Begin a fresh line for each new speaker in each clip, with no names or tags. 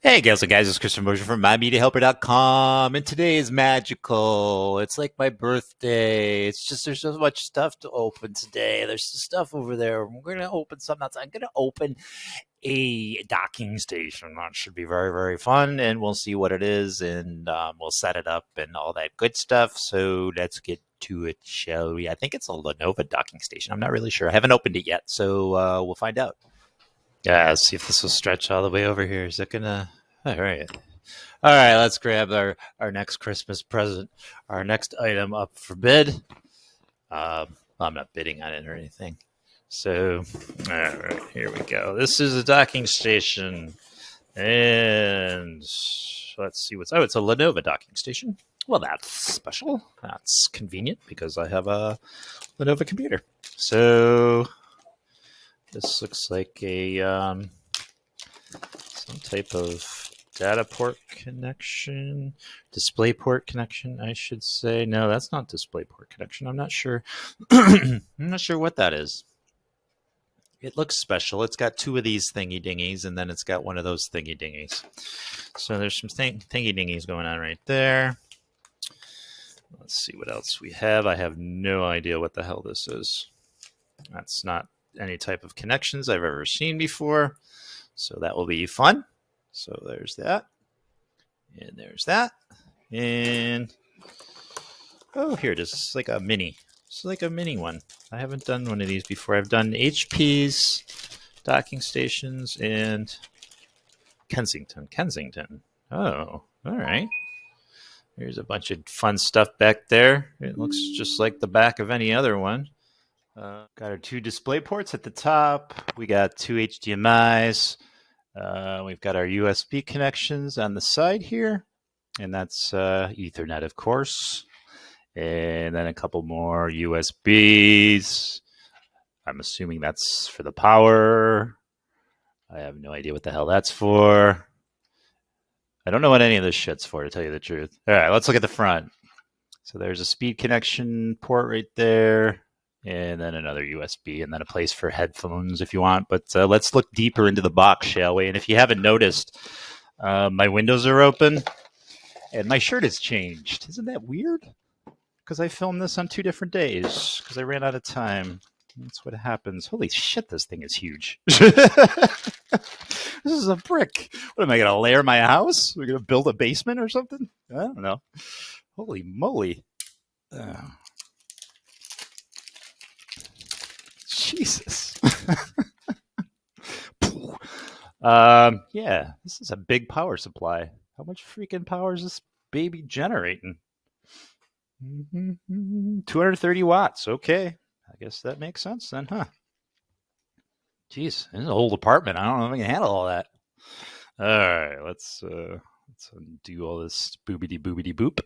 Hey, guys, it's Christian Motion from MyMediaHelper.com, and today is magical. It's like my birthday. It's just there's so much stuff to open today. There's some stuff over there. We're gonna open something else. I'm gonna open a docking station. That should be very, very fun, and we'll see what it is, and we'll set it up and all that good stuff. So let's get to it, shall we? I think it's a Lenovo docking station. I'm not really sure. I haven't opened it yet, so we'll find out. Yeah, let's see if this will stretch all the way over here. Is it gonna? All right. All right, let's grab our next Christmas present, our next item up for bid. I'm not bidding on it or anything. So, all right, here we go. This is a docking station. And let's see what's. Oh, it's a Lenovo docking station. Well, that's special. That's convenient because I have a Lenovo computer. So, this looks like a some type of data port connection, display port connection, I should say. No, that's not display port connection. I'm not sure. I'm not sure what that is. It looks special. It's got two of these thingy dingies, and then it's got one of those thingy dingies. So there's some thingy dingies going on right there. Let's see what else we have. I have no idea what the hell this is. That's not any type of connections I've ever seen before. So that will be fun. So there's that. And there's that. And oh, here it is. It's like a mini. It's like a mini one. I haven't done one of these before. I've done HP's docking stations and Kensington. Oh, all right. There's a bunch of fun stuff back there. It looks just like the back of any other one. Got our two display ports at the top. We got two HDMI's. We've got our USB connections on the side here, and that's Ethernet, of course. And then a couple more USBs. I'm assuming that's for the power. I have no idea what the hell that's for. I don't know what any of this shit's for, to tell you the truth. All right, let's look at the front. So there's a speed connection port right there, and then another USB, and then a place for headphones if you want. But let's look deeper into the box, shall we? And if you haven't noticed, my windows are open, and my shirt has changed. Isn't that weird? Because I filmed this on 2 different days, because I ran out of time. That's what happens. Holy shit, this thing is huge. This is a brick. What am I going to layer my house? We're going to build a basement or something? I don't know. Holy moly. Jesus. Yeah, this is a big power supply. How much freaking power is this baby generating? 230 watts. Okay. I guess that makes sense then, huh? Jeez, this is a whole apartment. I don't know if I can handle all that. All right, let's undo all this boobity boop.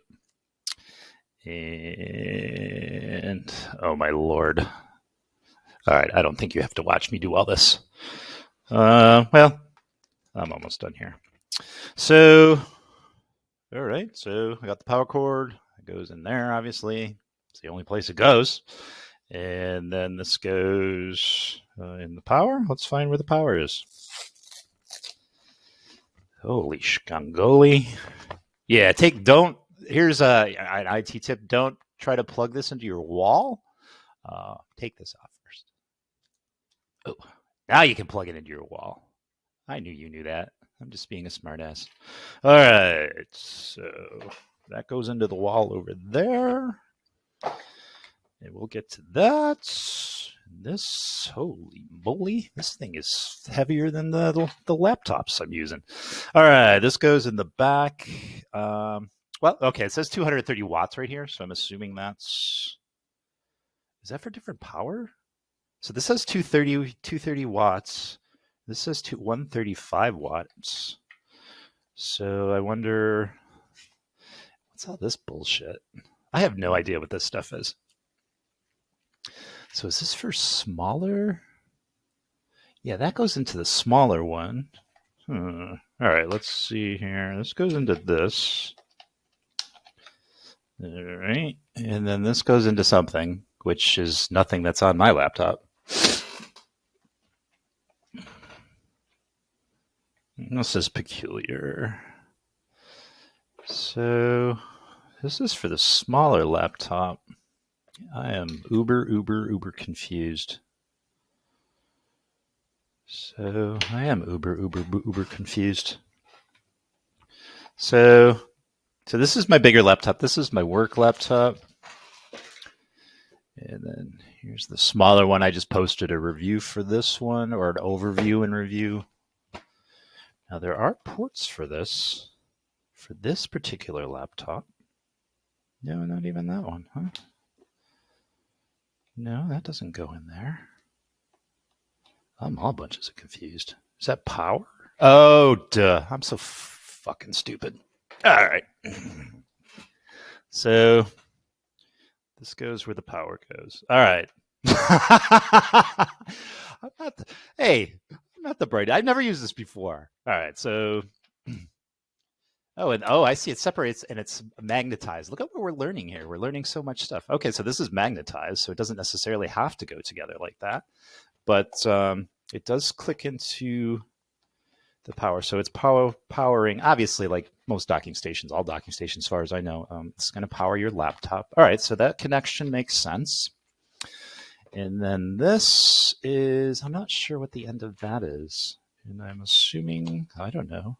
And oh my lord. All right, I don't think you have to watch me do all this. Well, I'm almost done here. So, all right, so I got the power cord. It goes in there, obviously. It's the only place it goes. And then this goes in the power. Let's find where the power is. Holy shkangoli. Yeah, here's an IT tip. Don't try to plug this into your wall. Take this off first. Oh, now you can plug it into your wall. I knew you knew that. I'm just being a smartass. All right, so that goes into the wall over there. And we'll get to that. This, holy moly, this thing is heavier than the laptops I'm using. All right, this goes in the back. Well, okay, it says 230 watts right here, so I'm assuming is that for different power? So this says 230 watts. This says 135 watts. So I wonder, what's all this bullshit? I have no idea what this stuff is. So is this for smaller? Yeah, that goes into the smaller one. All right, let's see here. This goes into this. All right, and then this goes into something, which is nothing that's on my laptop. This is peculiar. So this is for the smaller laptop. I am uber confused. So I am uber confused. So this is my bigger laptop. This is my work laptop. And then here's the smaller one. I just posted a review for this one, or an overview and review. Now there are ports for this particular laptop. No, not even that one, huh? No, that doesn't go in there. I'm all bunches of confused. Is that power? Oh, duh. I'm so fucking stupid. All right. So this goes where the power goes. All right. I'm not the bright. I've never used this before. All right. So, I see it separates and it's magnetized. Look at what we're learning here. We're learning so much stuff. Okay. So this is magnetized. So it doesn't necessarily have to go together like that, but it does click into the power. So it's powering, obviously, like most docking stations, all docking stations, as far as I know, it's going to power your laptop. All right, so that connection makes sense. And then this is, I'm not sure what the end of that is. And I'm assuming, I don't know.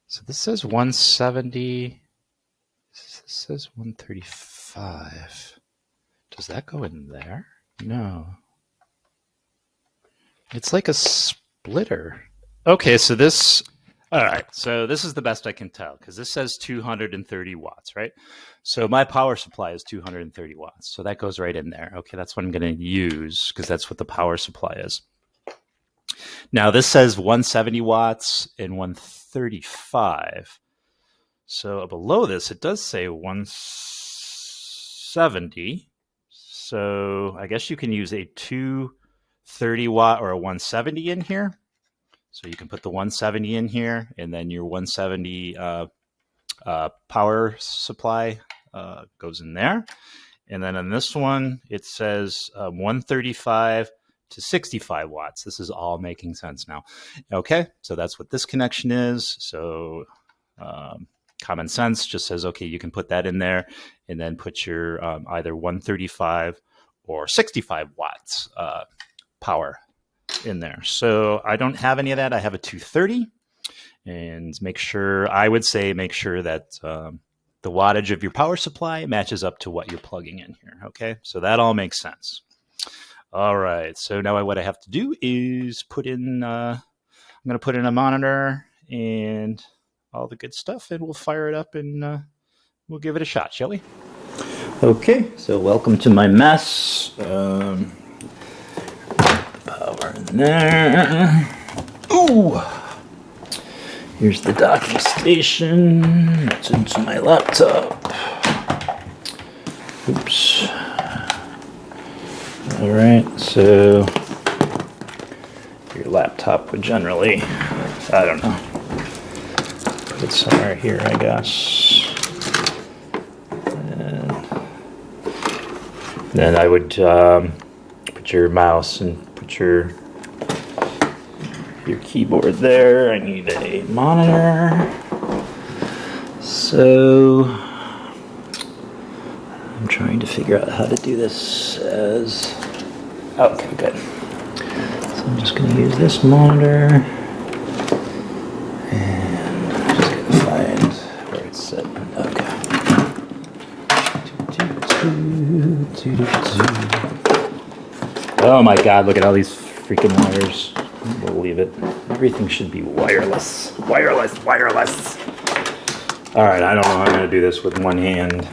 So this says 170. This says 135. Does that go in there? No. It's like a splitter. Okay, so this, all right, so this is the best I can tell because this says 230 watts, right? So my power supply is 230 watts. So that goes right in there. Okay, that's what I'm going to use because that's what the power supply is. Now this says 170 watts and 135. So below this, it does say 170. So I guess you can use a 230 watt or a 170 in here. So you can put the 170 in here, and then your 170 power supply goes in there. And then on this one, it says 135 to 65 watts. This is all making sense now. Okay, so that's what this connection is. So common sense just says, okay, you can put that in there and then put your either 135 or 65 watts power in there. So I don't have any of that. I have a 230, and make sure that the wattage of your power supply matches up to what you're plugging in here. Okay, so that all makes sense. All right, so now what I have to do is put in, I'm going to put in a monitor and all the good stuff, and we'll fire it up and we'll give it a shot, shall we? Okay, so welcome to my mess. Power in there. Ooh! Here's the docking station. It's into my laptop. Oops. Alright, so your laptop would generally, I don't know, put it somewhere here, I guess. And then I would put your mouse and put your keyboard there. I need a monitor. So I'm trying to figure out how to do this as, okay, good. So I'm just going to use this monitor and I'm just going to find where it's set. Okay. Oh my God, look at all these freaking wires. I don't believe it. Everything should be wireless. Wireless. All right, I don't know how I'm going to do this with one hand.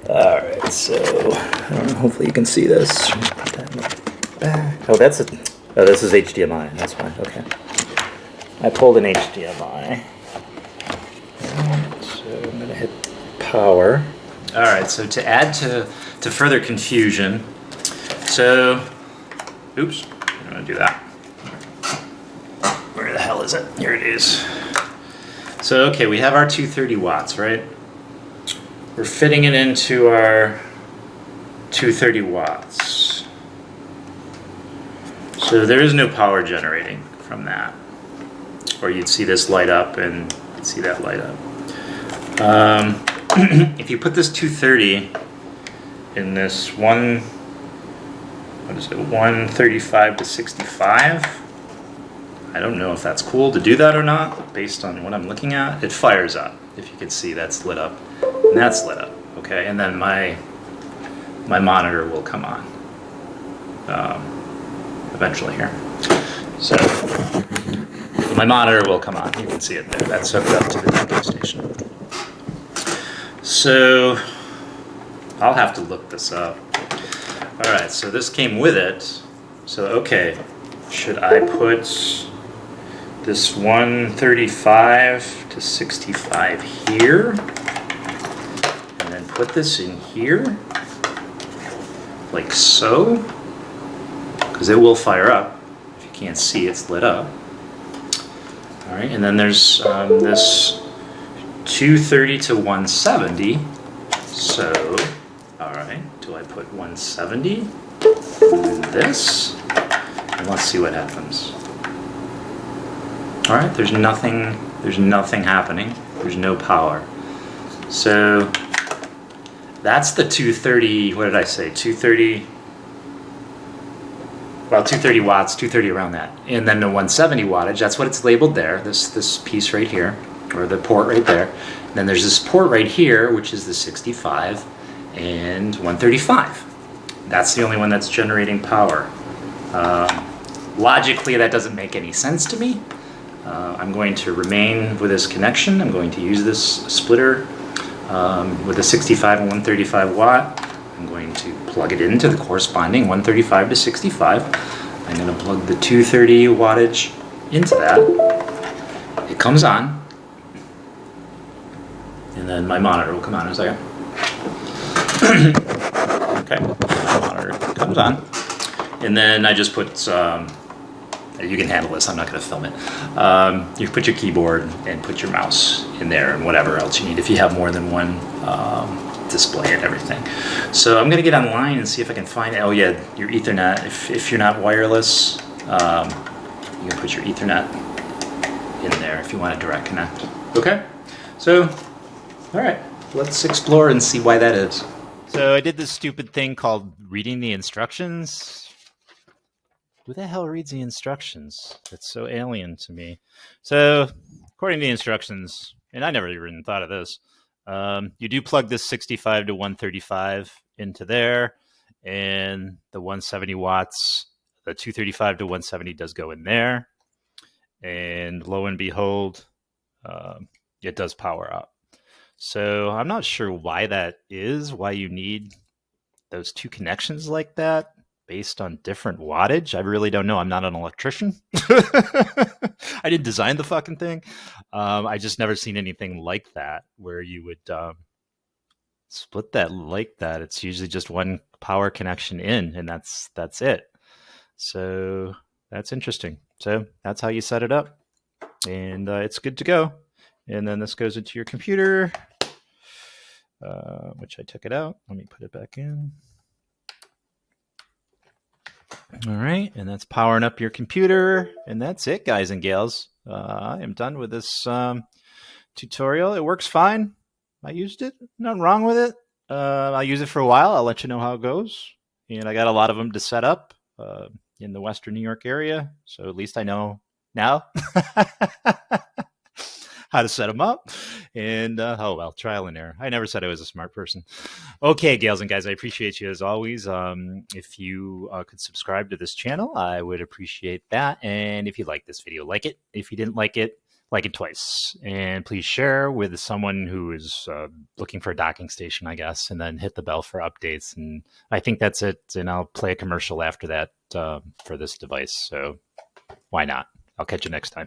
All right, so I don't know, hopefully you can see this. Put that in the back. Oh, this is HDMI. That's fine. Okay. I pulled an HDMI. So I'm going to hit power. All right, so to add to further confusion, so, oops, I'm going to do that. Where the hell is it? Here it is. So, okay, we have our 230 watts, right? We're fitting it into our 230 watts. So there is no power generating from that. Or you'd see this light up and you'd see that light up. If you put this 230 in this 135 to 65, I don't know if that's cool to do that or not, based on what I'm looking at. It fires up. If you can see, that's lit up, and that's lit up. Okay, and then my monitor will come on eventually here. So my monitor will come on. You can see it there. That's hooked up to the docking station. So I'll have to look this up. All right, so this came with it. So okay, should I put this 135 to 65 here, and then put this in here, like so, because it will fire up. If you can't see, it's lit up. All right, and then there's this 230 to 170. So, all right, do I put 170 in this? And let's see what happens. All right, there's nothing happening. There's no power. So that's the 230, what did I say? 230, well, 230 watts, 230 around that. And then the 170 wattage, that's what it's labeled there, this piece right here, or the port right there. And then there's this port right here, which is the 65 and 135. That's the only one that's generating power. Logically, that doesn't make any sense to me. I'm going to remain with this connection. I'm going to use this splitter with a 65 and 135 watt. I'm going to plug it into the corresponding 135 to 65. I'm going to plug the 230 wattage into that. It comes on. And then my monitor will come on in a second. Okay, my monitor comes on. And then I just put you can handle this, I'm not going to film it. You put your keyboard and put your mouse in there and whatever else you need if you have more than one display and everything. So I'm going to get online and see if I can find, oh yeah, your Ethernet. If you're not wireless, you can put your Ethernet in there if you want a direct connect. Okay, so all right, let's explore and see why that is. So I did this stupid thing called reading the instructions. Who the hell reads the instructions? That's so alien to me. So, according to the instructions, and I never even thought of this, you do plug this 65 to 135 into there, and the 170 watts, the 235 to 170 does go in there, and lo and behold, it does power up. So, I'm not sure why that is, why you need those two connections like that, based on different wattage. I really don't know. I'm not an electrician. I didn't design the fucking thing. I just never seen anything like that where you would split that like that. It's usually just one power connection in, and that's it. So that's interesting. So that's how you set it up, and it's good to go. And then this goes into your computer, which I took it out. Let me put it back in. All right, and that's powering up your computer, and that's it, guys and gals. I am done with this tutorial. It works fine. I used it. Nothing wrong with it. I'll use it for a while. I'll let you know how it goes. And I got a lot of them to set up in the Western New York area, so at least I know now how to set them up. And oh well, trial and error. I never said I was a smart person. Okay, gals and guys, I appreciate you as always. If you could subscribe to this channel, I would appreciate that. And if you like this video, like it. If you didn't like it twice. And please share with someone who is looking for a docking station, I guess, and then hit the bell for updates. And I think that's it. And I'll play a commercial after that for this device. So why not? I'll catch you next time.